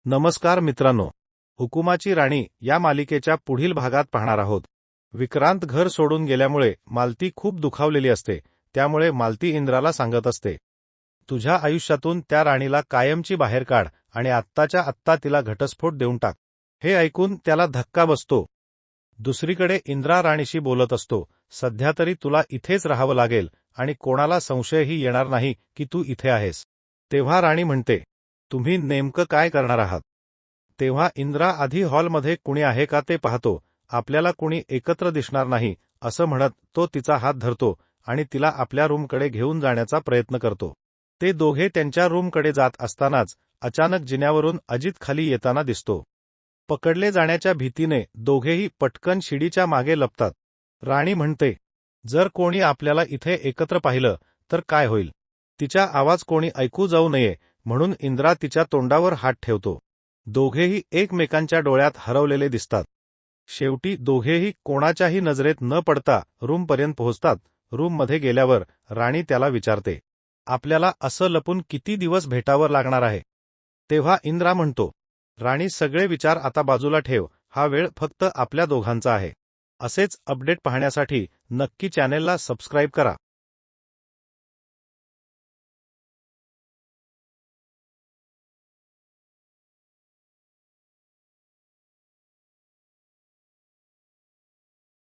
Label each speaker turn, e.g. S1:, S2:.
S1: नमस्कार मित्रांनो, हुकुमाची राणी या मालिकेच्या पुढील भागात पाहणार आहोत. विक्रांत घर सोडून गेल्यामुळे मालती खूप दुखावलेली असते. त्यामुळे मालती इंद्राला सांगत असते, तुझ्या आयुष्यातून त्या राणीला कायमची बाहेर काढ आणि आत्ताच्या आत्ता तिला घटस्फोट देऊन टाक. हे ऐकून त्याला धक्का बसतो. दुसरीकडे इंद्रा राणीशी बोलत असतो, सध्या तरी तुला इथेच राहावं लागेल आणि कोणाला संशयही येणार नाही की तू इथे आहेस. तेव्हा राणी म्हणते, तुम्ही नेमकं काय करणार आहात? तेव्हा इंद्रा आधी हॉलमध्ये कुणी आहे का ते पाहतो. आपल्याला कुणी एकत्र दिसणार नाही असं म्हणत तो तिचा हात धरतो आणि तिला आपल्या रूमकडे घेऊन जाण्याचा प्रयत्न करतो. ते दोघे त्यांच्या रूमकडे जात असतानाच अचानक जिन्यावरून अजित खाली येताना दिसतो. पकडले जाण्याच्या भीतीने दोघेही पटकन शिडीच्या मागे लपतात. राणी म्हणते, जर कोणी आपल्याला इथे एकत्र पाहिलं तर काय होईल? तिचा आवाज कोणी ऐकू जाऊ नये म्हणून इंद्रा तिच्या तोंडावर हात ठेवतो. दोघेही एकमेकांच्या डोळ्यात हरवलेले दिसतात. शेवटी दोघेही कोणाच्याही नजरेत न पडता रूमपर्यंत पोहोचतात. रूममध्ये गेल्यावर राणी त्याला विचारते, आपल्याला असं लपून किती दिवस भेटावं लागणार आहे? तेव्हा इंद्रा म्हणतो, राणी सगळे विचार आता बाजूला ठेव, हा वेळ फक्त आपल्या दोघांचा आहे. असेच अपडेट पाहण्यासाठी नक्की चॅनेलला सबस्क्राईब करा.